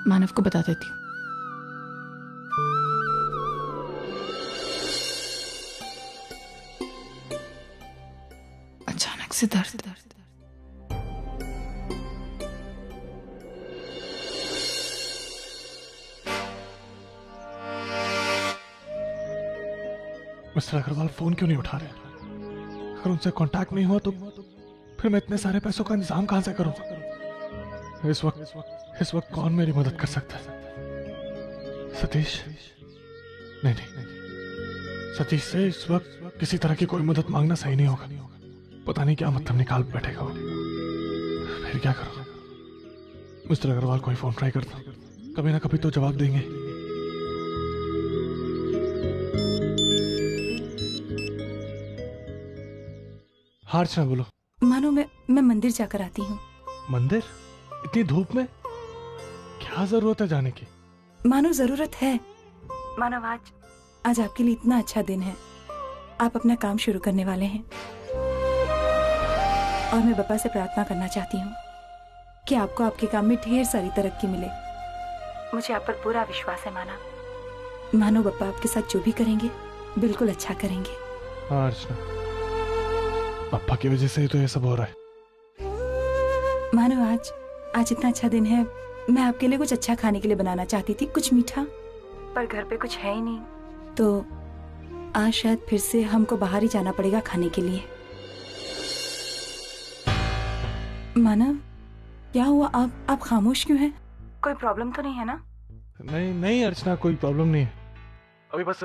मानव को बता देती हूँ। अचानक से दर्द। मिस्टर अग्रवाल फोन क्यों नहीं उठा रहे? अगर उनसे कांटेक्ट नहीं हुआ तो फिर मैं इतने सारे पैसों का इंतजाम कहां से करूं? इस वक्त कौन मेरी मदद कर सकता है? सतीश? नहीं, सतीश से इस वक्त किसी तरह की कोई मदद मांगना सही नहीं होगा। पता नहीं क्या मतलब निकाल बैठेगा वो। फिर क्या करूं? मिस्टर अग्रवाल को ही फोन ट्राई करता हूं, कभी ना कभी तो जवाब देंगे। हाँ अर्चना बोलो। मानो मैं मंदिर जाकर आती हूँ। मंदिर? इतनी धूप में? क्या जरूरत है जाने की? मानो जरूरत है। मानव आज आपके लिए इतना अच्छा दिन है। आप अपना काम शुरू करने वाले हैं और मैं बाबा से प्रार्थना करना चाहती हूँ कि आपको आपके काम में ढेर सारी तरक्की मिले। मुझे आप पर पूरा विश्वास है मानो बाबा आपके साथ जो भी करेंगे बिल्कुल अच्छा करेंगे। हाँ अर्चना, पापा की वजह से ही तो ये सब हो रहा है। मानो आज इतना अच्छा दिन है। मैं आपके लिए कुछ अच्छा खाने के लिए बनाना चाहती थी, कुछ मीठा, पर घर पे कुछ है ही नहीं, तो आज शायद फिर से हमको बाहर ही जाना पड़ेगा खाने के लिए। मानव क्या हुआ? आप खामोश क्यों हैं? कोई प्रॉब्लम तो नहीं है ना? नहीं अर्चना, कोई प्रॉब्लम नहीं है। अभी बस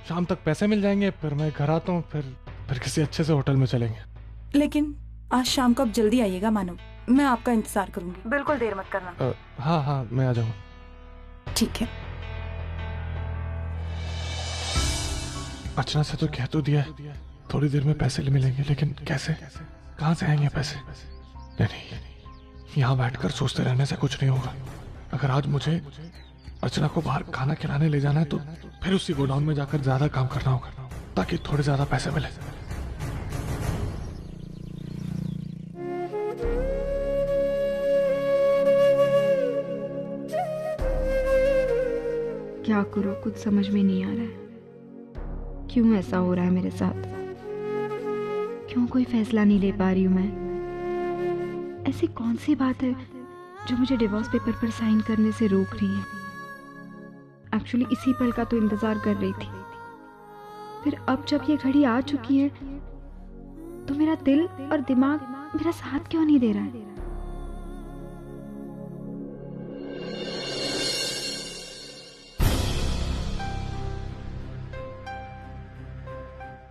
शाम तक पैसे मिल जाएंगे, फिर मैं घर आता हूँ, फिर किसी अच्छे से होटल में चलेंगे। लेकिन आज शाम को आप जल्दी आइएगा मानो, मैं आपका इंतजार करूंगी। बिल्कुल देर मत करना। हाँ मैं आ जाऊंगा। ठीक है। अर्चना से तो कह तो दिया थोड़ी देर में पैसे मिलेंगे, लेकिन कैसे, कहाँ से आएंगे पैसे? नहीं, यहाँ बैठकर सोचते रहने से कुछ नहीं होगा। अगर आज मुझे अर्चना को बाहर खाना खिलाने ले जाना है तो फिर उसी गोडाउन में जाकर ज्यादा काम करना होगा ताकि थोड़े ज्यादा पैसे मिले। क्या करूं, कुछ समझ में नहीं आ रहा है। क्यों ऐसा हो रहा है मेरे साथ? क्यों कोई फैसला नहीं ले पा रही हूं मैं? ऐसी कौन सी बात है जो मुझे डिवोर्स पेपर पर साइन करने से रोक रही है? एक्चुअली इसी पल का तो इंतजार कर रही थी। फिर अब जब ये घड़ी आ चुकी है तो मेरा दिल और दिमाग मेरा साथ क्यों नहीं दे रहा है?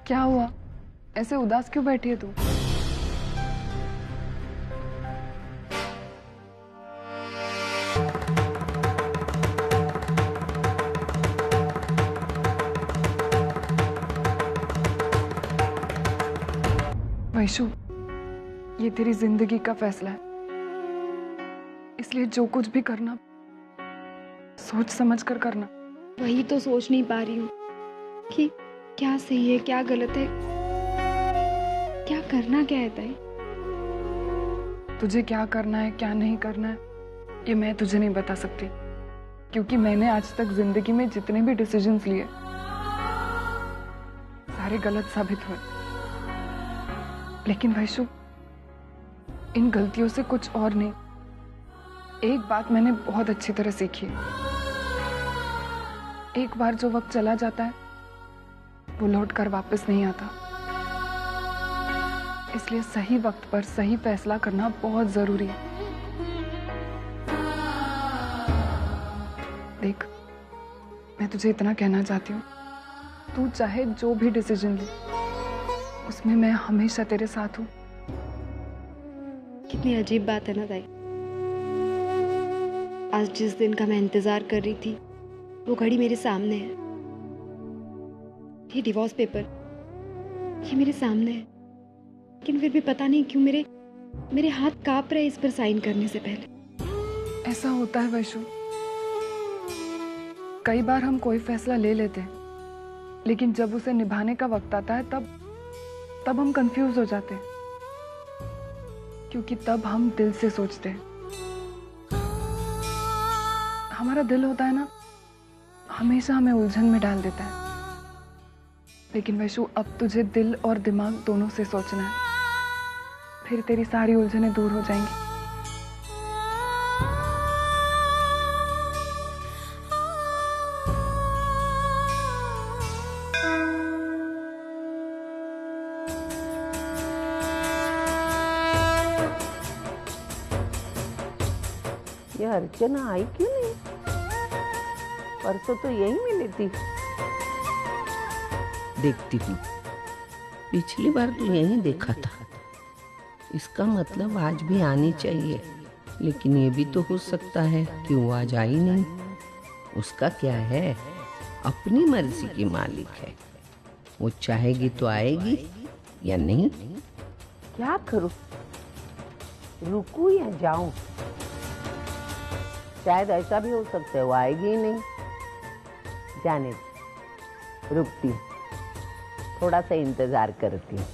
क्या हुआ? ऐसे उदास क्यों बैठी है तू? वैशु, ये तेरी जिंदगी का फैसला है, इसलिए जो कुछ भी करना सोच समझ कर करना। वही तो सोच नहीं पा रही हूँ कि क्या सही है, क्या गलत है, क्या करना क्या है ताई? तुझे क्या करना है, क्या नहीं करना है, ये मैं तुझे नहीं बता सकती, क्योंकि मैंने आज तक जिंदगी में जितने भी डिसीजंस लिए सारे गलत साबित हुए। लेकिन वैशु, इन गलतियों से कुछ और नहीं, एक बात मैंने बहुत अच्छी तरह सीखी है। एक बार जो वक्त चला जाता है वो लौट कर वापस नहीं आता, इसलिए सही वक्त पर सही फैसला करना बहुत जरूरी है। देख, मैं तुझे इतना कहना चाहती हूँ, तू चाहे जो भी डिसीजन ले उसमें मैं हमेशा तेरे साथ हूँ। कितनी अजीब बात है ना ताई। आज जिस दिन का मैं इंतजार कर रही थी वो घड़ी मेरे सामने है। ये डिवोर्स पेपर ये मेरे सामने है, लेकिन फिर भी पता नहीं क्यों मेरे हाथ कांप रहे इस पर साइन करने से पहले। ऐसा होता है वैशु, कई बार हम कोई फैसला ले लेते हैं, लेकिन जब उसे निभाने का वक्त आता है तब हम कंफ्यूज हो जाते हैं, क्योंकि तब हम दिल से सोचते हैं। हमारा दिल होता है ना, हमेशा हमें उलझन में डाल देता है। लेकिन वैशु, अब तुझे दिल और दिमाग दोनों से सोचना है, फिर तेरी सारी उलझनें दूर हो जाएंगी। ये अर्चना आई क्यों नहीं? परसों तो यही मिली थी। देखती हूँ, पिछली बार तो यही देखा था। इसका मतलब आज भी आनी चाहिए, लेकिन ये भी तो हो सकता है कि वो आज आई नहीं। उसका क्या है, अपनी मर्जी की मालिक है। वो चाहेगी तो आएगी या नहीं। क्या करूं, रुकूं या जाऊं? शायद ऐसा भी हो सकता है वो आएगी ही नहीं। जाने दो, रुकती हूँ, थोड़ा सा इंतजार करती हूँ।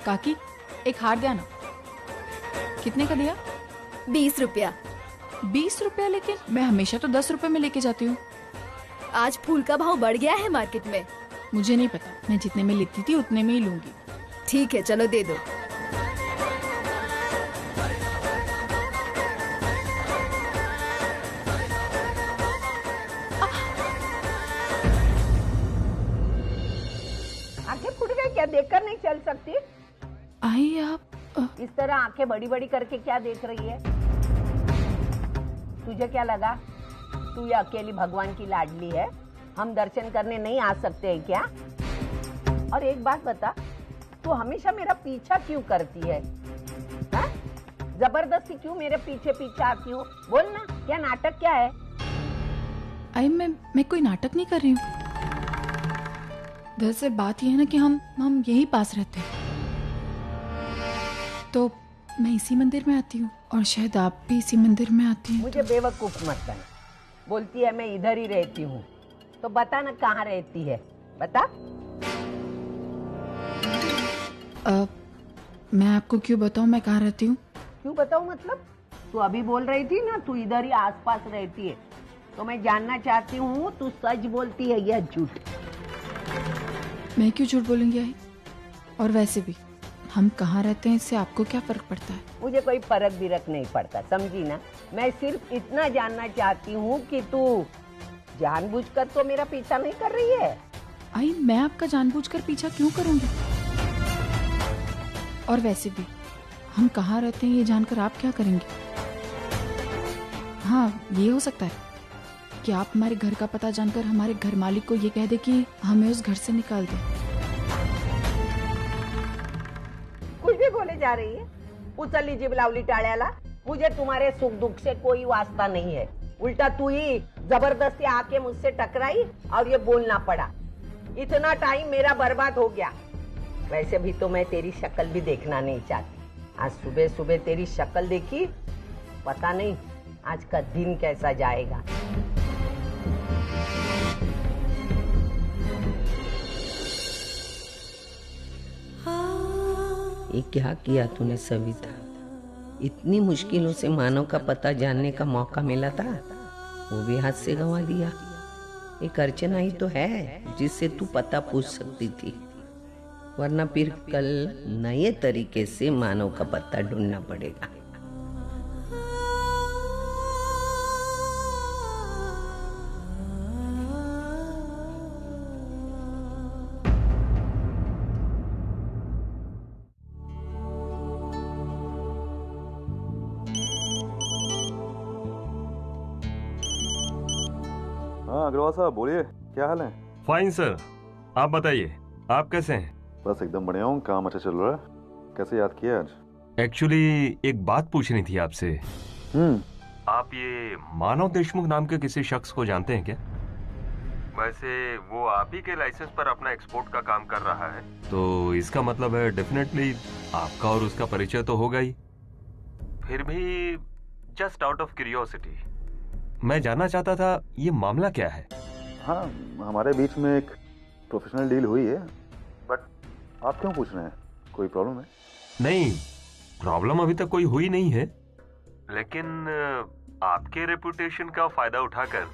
काकी, एक हार दिया ना। कितने का दिया? 20 रुपया। 20 रुपया? लेकिन मैं हमेशा तो 10 रुपए में लेके जाती हूँ। आज फूल का भाव बढ़ गया है मार्केट में। मुझे नहीं पता, मैं जितने में लेती थी उतने में ही लूंगी। ठीक है, चलो दे दो। आंखें फूट गई क्या? देखकर नहीं चल सकती? आइए आप। इस तरह आंखें बड़ी बड़ी करके क्या देख रही है? तुझे क्या लगा तू ये अकेली भगवान की लाडली है? हम दर्शन करने नहीं आ सकते हैं क्या? और एक बात बता, तू हमेशा मेरा पीछा क्यों करती है? हा? जबरदस्ती क्यों मेरे पीछे पीछे आती हो? बोल ना, क्या नाटक क्या है? आई मैं कोई नाटक नहीं कर रही हूँ। दरअसल बात यह है ना कि हम यही पास रहते हैं, तो मैं इसी मंदिर में आती हूँ और शायद आप भी इसी मंदिर में आती हैं। मुझे बेवकूफ मत करना। बोलती है मैं इधर ही रहती हूँ, तो बता ना कहाँ रहती है, बता। मैं आपको क्यों बताऊँ मैं कहाँ रहती हूँ? क्यों बताऊँ मतलब? तू अभी बोल रही थी ना तू इधर ही आसपास रहती है, तो मैं जानना चाहती हूँ तू सच बोलती है या झूठ? मैं क्यों झूठ बोलूंगी आई? और वैसे भी हम कहाँ रहते हैं इससे आपको क्या फर्क पड़ता है? मुझे कोई फर्क बिरक नहीं पड़ता, समझी ना। मैं सिर्फ इतना जानना चाहती हूँ कि तू जानबूझकर तो मेरा पीछा नहीं कर रही है। आई, मैं आपका जानबूझकर पीछा क्यों करूंगी? और वैसे भी हम कहाँ रहते हैं ये जानकर आप क्या करेंगे? हाँ, ये हो सकता है कि आप हमारे घर का पता जानकर हमारे घर मालिक को ये कह दे कि हमें उस घर से निकाल दे। कुछ भी बोले जा रही है। उचली जीभ लावली टाळ्याला। मुझे तुम्हारे सुख दुख से कोई वास्ता नहीं है। उल्टा तू ही जबरदस्ती आके मुझसे टकराई और ये बोलना पड़ा। इतना टाइम मेरा बर्बाद हो गया। वैसे भी तो मैं तेरी शक्ल भी देखना नहीं चाहती। आज सुबह सुबह तेरी शक्ल देखी, पता नहीं आज का दिन कैसा जाएगा। ये क्या किया तूने सविता? इतनी मुश्किलों से मानव का पता जानने का मौका मिला था, वो भी हाथ से गंवा दिया। एक अर्चना ही तो है जिससे तू पता पूछ सकती थी, वरना फिर कल नए तरीके से मानव का पता ढूंढना पड़ेगा। हाँ अग्रवाल साहब बोलिए, क्या हाल है? फाइन सर, आप बताइए, आप कैसे हैं? बस एकदम बढ़िया हूँ, काम अच्छा चल रहा है। कैसे याद किया आज? एक्चुअली एक बात पूछनी थी आपसे। आप ये मानव देशमुख नाम के किसी शख्स को जानते हैं क्या? वैसे वो आप ही के लाइसेंस पर अपना एक्सपोर्ट का काम कर रहा है, तो इसका मतलब है डेफिनेटली आपका और उसका परिचय तो होगा ही। फिर भी जस्ट आउट ऑफ क्यूरियोसिटी मैं जानना चाहता था ये मामला क्या है। हाँ, हमारे बीच में एक प्रोफेशनल डील हुई है, बट आप क्यों पूछ रहे हैं? कोई प्रॉब्लम है? नहीं, प्रॉब्लम अभी तक कोई हुई नहीं है, लेकिन आपके रेपुटेशन का फायदा उठाकर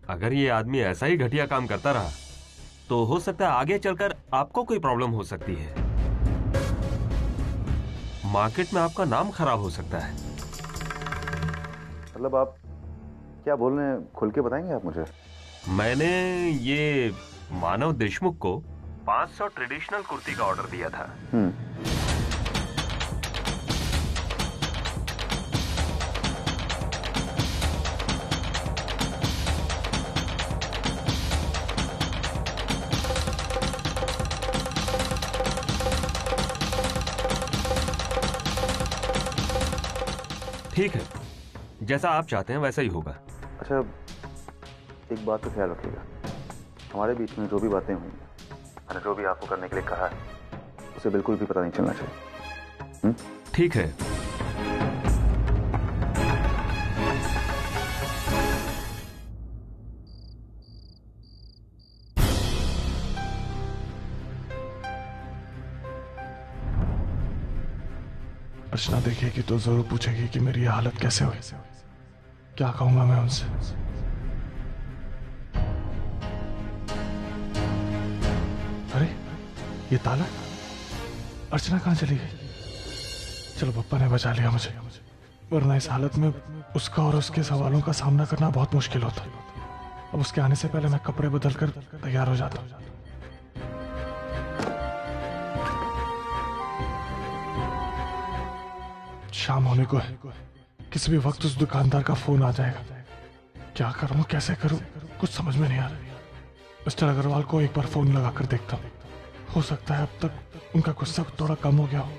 अगर ये आदमी ऐसा ही घटिया काम करता रहा तो हो सकता है आगे चलकर आपको कोई प्रॉब्लम हो सकती है। मार्केट में आपका नाम खराब हो सकता है। मतलब आप क्या बोल रहे हैं, खुल के बताएंगे आप मुझे? मैंने ये मानव देशमुख को 500 ट्रेडिशनल कुर्ती का ऑर्डर दिया था। ठीक है, जैसा आप चाहते हैं वैसा ही होगा। अच्छा, एक बात तो ख्याल रखिएगा, हमारे बीच में जो भी बातें हुई, मैंने जो भी आपको करने के लिए कहा है, उसे बिल्कुल भी पता नहीं चलना चाहिए। ठीक है। अर्चना देखेगी तो जरूर पूछेगी कि मेरी हालत कैसे हुई। क्या कहूंगा मैं उनसे? अरे ये ताला, अर्चना कहाँ चली गई? चलो पप्पा ने बचा लिया मुझे, वरना इस हालत में उसका और उसके सवालों का सामना करना बहुत मुश्किल होता। अब उसके आने से पहले मैं कपड़े बदल कर तैयार हो जाता हूँ। शाम होने को है, किसी भी वक्त उस दुकानदार का फोन आ जाएगा। क्या करूं, कैसे करूं, कुछ समझ में नहीं आ रहा। मिस्टर अग्रवाल को एक बार फोन लगा कर देखता हूं, हो सकता है अब तक उनका गुस्सा थोड़ा कम हो गया हो।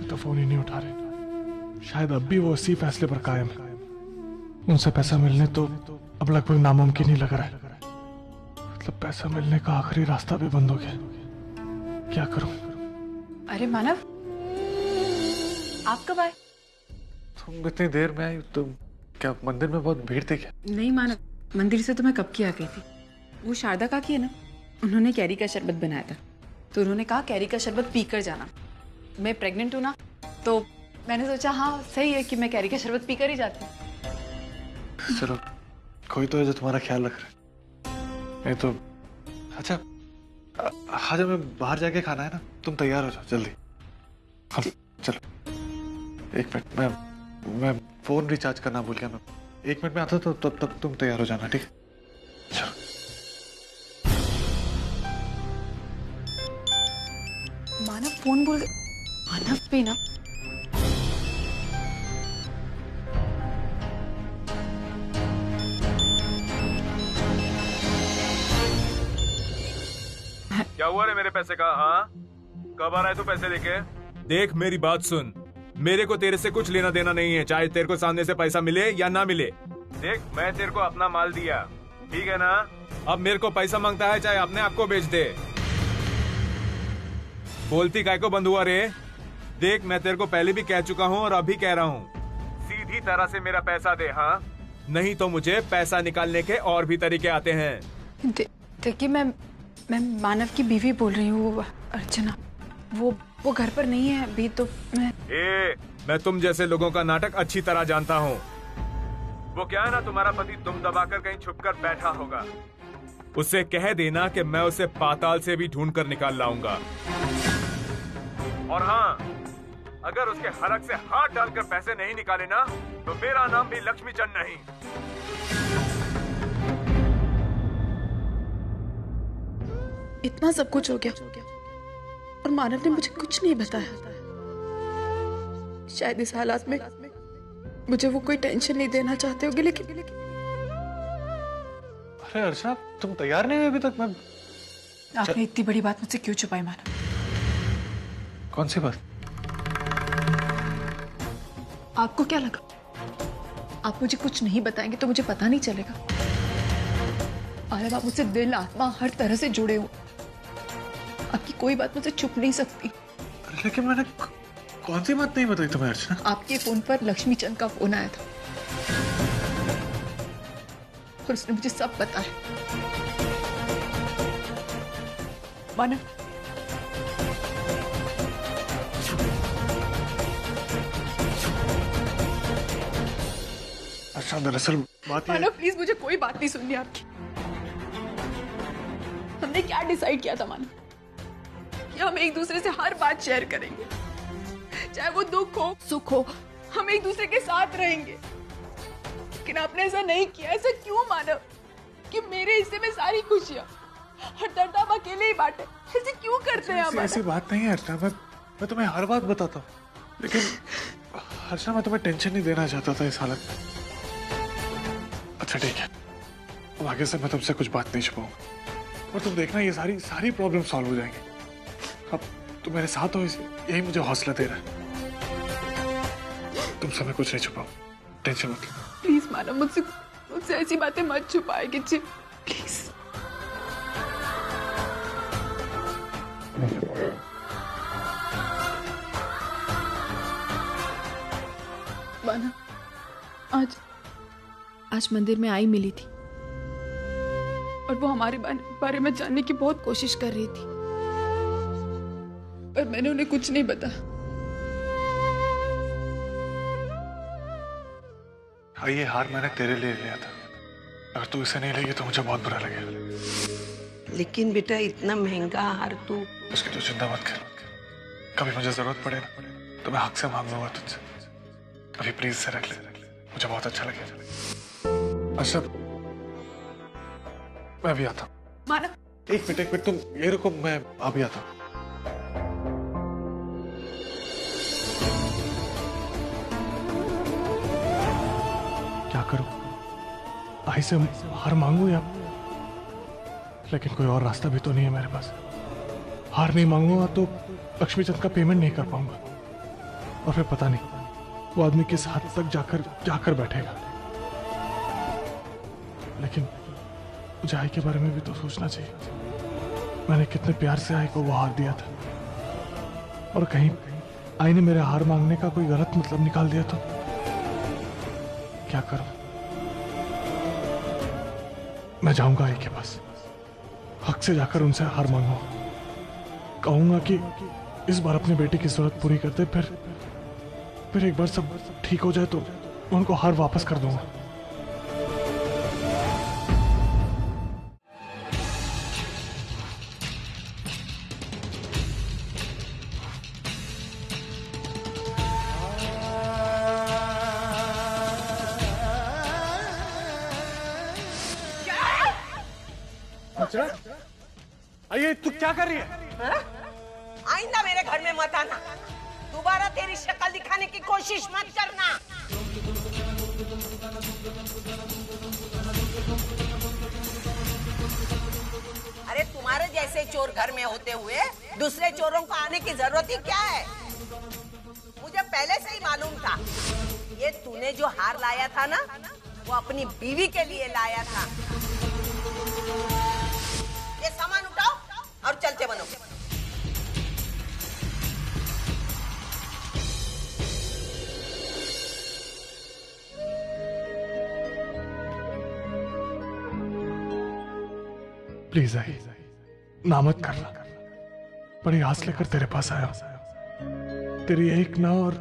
तो फोन ही नहीं उठा रहे, शायद अब भी वो उसी फैसले पर कायम है। उनसे पैसा मिलने तो अब लगभग नामुमकिन ही लग रहा है। मतलब पैसा मिलने का आखिरी रास्ता भी बंद हो गया। क्या करूं? अरे मानव, आप कब आए? तुम इतनी देर में आई तो क्या मंदिर में बहुत भीड़ थी क्या? नहीं मानव, मंदिर से तो मैं कब की आ गई थी। वो शारदा काकी है ना, उन्होंने कैरी का शरबत बनाया था, तो उन्होंने कहा कैरी का शरबत पी कर जाना। मैं प्रेग्नेंट हूँ ना, तो मैंने सोचा हाँ सही है कि मैं कैरी का शरबत पी कर ही जाती हूँ। चलो, कोई तो है जो तुम्हारा ख्याल रख रहा है। नहीं तो अच्छा, आज हमें बाहर जाके खाना है ना, तुम तैयार हो जाओ जल्दी। हाँ चलो, एक मिनट, मैं फोन रिचार्ज करना भूल गया। मैं 1 मिनट में आता तो तब तक तुम तैयार हो जाना, ठीक है? चलो। मानव फोन बोल गए। मानव पे ना, क्या हुआ रे मेरे पैसे का? हाँ, कब आ रहा है तू पैसे लेके? देख मेरी बात सुन, मेरे को तेरे से कुछ लेना देना नहीं है, चाहे तेरे को सामने से पैसा मिले या ना मिले। देख, मैं तेरे को अपना माल दिया, ठीक है ना? अब मेरे को पैसा मांगता है, चाहे अपने आप को बेच दे। बोलती काय को बंद हुआ रे? देख, मैं तेरे को पहले भी कह चुका हूँ और अभी कह रहा हूँ, सीधी तरह से मेरा पैसा दे, हाँ? नहीं तो मुझे पैसा निकालने के और भी तरीके आते हैं। देखिए, मैं मानव की बीवी बोल रही हूँ, अर्चना। वो घर पर नहीं है अभी, तो मैं तुम जैसे लोगों का नाटक अच्छी तरह जानता हूँ। वो क्या है ना, तुम्हारा पति तुम दबाकर कहीं छुपकर बैठा होगा। उससे कह देना कि मैं उसे पाताल से भी ढूंढ कर निकाल लाऊंगा। और हाँ, अगर उसके हलक से हाथ डालकर पैसे नहीं निकाले ना, तो मेरा नाम भी लक्ष्मीचंद नहीं। इतना सब कुछ हो गया और मानव ने मुझे कुछ नहीं बताया। शायद इस हालात में मुझे वो कोई टेंशन नहीं देना चाहते होंगे, लेकिन अरे अर्चना, तुम तैयार नहीं हुए अभी तक? आपने इतनी बड़ी बात मुझसे क्यों छुपाई मानव? कौन सी बात? आपको क्या लगा आप मुझे कुछ नहीं बताएंगे तो मुझे पता नहीं चलेगा? और अब आप मुझसे दिल आत्मा हर तरह से जुड़े हो, आपकी कोई बात मुझसे छुप नहीं सकती। अरे लेकिन मैंने कौन सी बात नहीं बताई तुम्हें अर्चना? आपके फोन पर लक्ष्मी चंद का फोन आया था और उसने मुझे सब बताया। माना अच्छा, दरअसल बात ये प्लीज मुझे कोई बात नहीं सुननी आपकी। हमने क्या डिसाइड किया था मानो कि हम एक दूसरे से हर बात शेयर करेंगे, चाहे वो दुख हो सुख हो, हम एक दूसरे के साथ रहेंगे। लेकिन आपने ऐसा नहीं किया। ऐसा क्यों मानव कि मेरे हिस्से में सारी खुशियां और दर्द आप अकेले ही बांटे? ऐसे क्यों करते हैं आप? ऐसी बात नहीं है अर्चना, मैं तुम्हें हर बात बताता हूँ, लेकिन अर्चना मैं तुम्हें टेंशन नहीं देना चाहता था इस हालत में। अच्छा ठीक है, अब आगे से मैं तुमसे कुछ बात नहीं छुपाऊंगा और तुम देखना ये सारी प्रॉब्लम सॉल्व हो जाएंगी। अब तुम मेरे साथ हो, यही मुझे हौसला दे रहा है। तुमसे मैं कुछ नहीं छुपाऊं, टेंशन मत लो। प्लीज मानो, मुझसे ऐसी बातें मत छुपाए किच्ची, प्लीज। माना आज मंदिर में आई मिली थी और वो हमारे बारे में जानने की बहुत कोशिश कर रही थी, पर मैंने उन्हें कुछ नहीं बताया। हाँ, ये हार मैंने तेरे लिए लिया था, अगर तू इसे नहीं लेगी तो मुझे बहुत बुरा लगेगा। लेकिन बेटा इतना महंगा हार तू। उसकी तो चिंता मत कर, कभी मुझे जरूरत पड़े ना तो मैं हक से मांग लूंगा तुझसे। अभी प्लीज से रख ले, मुझे बहुत अच्छा लगेगा। अच्छा मैं भी आता हूँ। माना एक मिनट तुम ये रुको, मैं अभी आता हूँ। क्या करूं? भाई से हार मांगू या, लेकिन कोई और रास्ता भी तो नहीं है मेरे पास। हार नहीं मांगूंगा तो लक्ष्मी चंद का पेमेंट नहीं कर पाऊंगा और फिर पता नहीं वो आदमी किस हद तक जाकर बैठेगा। लेकिन मुझे आई के बारे में भी तो सोचना चाहिए। मैंने कितने प्यार से आई को वो हार दिया था और कहीं आई ने मेरे हार मांगने का कोई गलत मतलब निकाल दिया तो क्या करूं? मैं जाऊंगा आई के पास, हक से जाकर उनसे हार मांगूंगा, कहूंगा कि इस बार अपनी बेटी की जरूरत पूरी करते, फिर एक बार सब ठीक हो जाए तो उनको हार वापस कर दूंगा। अरे तू क्या कर रही है? आइंदा मेरे घर में मत आना, दोबारा तेरी शक्ल दिखाने की कोशिश मत करना। अरे तुम्हारे जैसे चोर घर में होते हुए दूसरे चोरों को आने की जरूरत ही क्या है? मुझे पहले से ही मालूम था ये तूने जो हार लाया था ना, वो अपनी बीवी के लिए लाया था। ये सामान उठाओ और चलते बनो। प्लीज आई, ना मत करना। बड़ी आस लेकर तेरे पास आया, तेरी एक ना और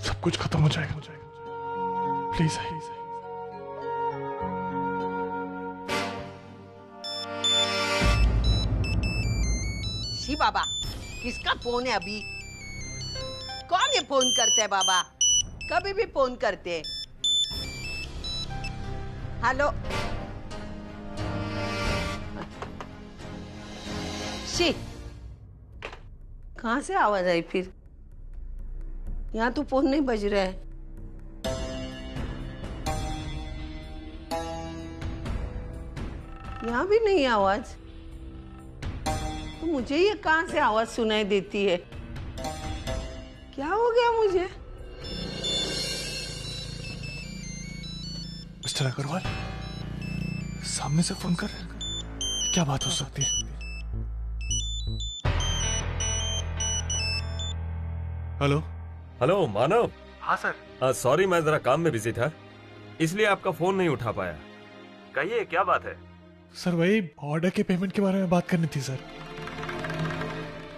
सब कुछ खत्म हो जाएगा। Please I. शी बाबा, किसका फोन है अभी? कौन ये फोन करते हैं बाबा? कभी भी फोन करते। हेलो शी, कहाँ से आवाज आई फिर? यहाँ तो फोन नहीं बज रहा है। यहाँ भी नहीं आवाज, तो मुझे ये कहाँ से आवाज सुनाई देती है? क्या हो गया मुझे? मिस्टर अग्रवाल, सामने से फोन कर, क्या बात हो सकती है? हेलो हेलो मानव। हाँ सर। सॉरी, मैं जरा काम में बिजी था, इसलिए आपका फोन नहीं उठा पाया। कहिए क्या बात है? सर वही ऑर्डर के पेमेंट के बारे में बात करनी थी सर।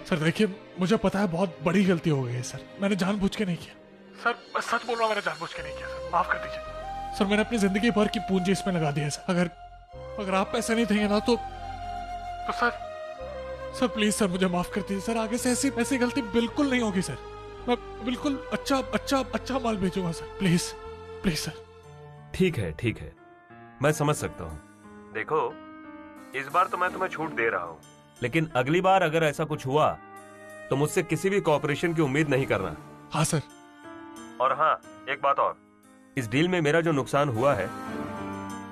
सर देखिए, मुझे पता है बहुत बड़ी गलती हो गई है सर, मैंने जानबूझ के नहीं किया। सर मैं सच बोल रहा हूँ, मैंने जानबूझ के नहीं किया सर, माफ कर दीजिए। सर मैंने अपनी जिंदगी भर की पूंजी इसमें लगा दी है सर। अगर आप पैसे नहीं देंगे ना तो सर प्लीज सर मुझे माफ कर दीजिए सर। आगे से ऐसी गलती बिल्कुल नहीं होगी सर। मैं बिल्कुल अच्छा माल भेजूंगा सर। Please please sir. ठीक है, मैं समझ सकता हूँ। देखो, इस बार तो मैं तुम्हें छूट दे रहा हूँ, लेकिन अगली बार अगर ऐसा कुछ हुआ तो मुझसे किसी भी कोऑपरेशन की उम्मीद नहीं करना। हाँ सर। और हाँ, एक बात और, इस डील में मेरा जो नुकसान हुआ है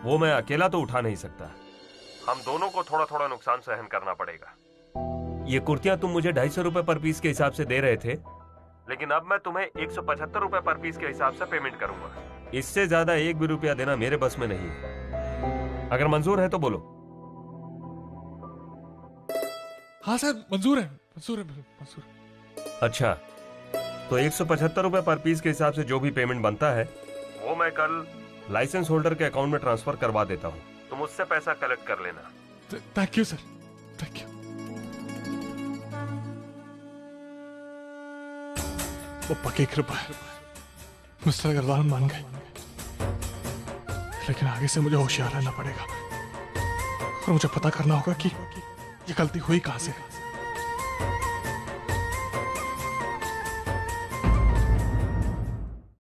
वो मैं अकेला तो उठा नहीं सकता, हम दोनों को थोड़ा थोड़ा नुकसान सहन करना पड़ेगा। ये कुर्तियां तुम मुझे 250 रुपए पर पीस के हिसाब से दे रहे थे, लेकिन अब मैं तुम्हें 175 रुपए पर पीस के हिसाब से पेमेंट करूंगा। इससे ज्यादा एक भी रुपया देना मेरे बस में नहीं है। अगर मंजूर है तो बोलो। हाँ सर, मंजूर है। अच्छा, तो 175 रुपए पर पीस के हिसाब से जो भी पेमेंट बनता है वो मैं कल लाइसेंस होल्डर के अकाउंट में ट्रांसफर करवा देता हूँ, तुम उससे पैसा कलेक्ट कर लेना। Thank you sir, thank you. पप्पा की कृपा है, मिस्टर अग्रवाल मान गए, लेकिन आगे से मुझे होशियार रहना पड़ेगा और मुझे पता करना होगा कि ये गलती हुई कहां से।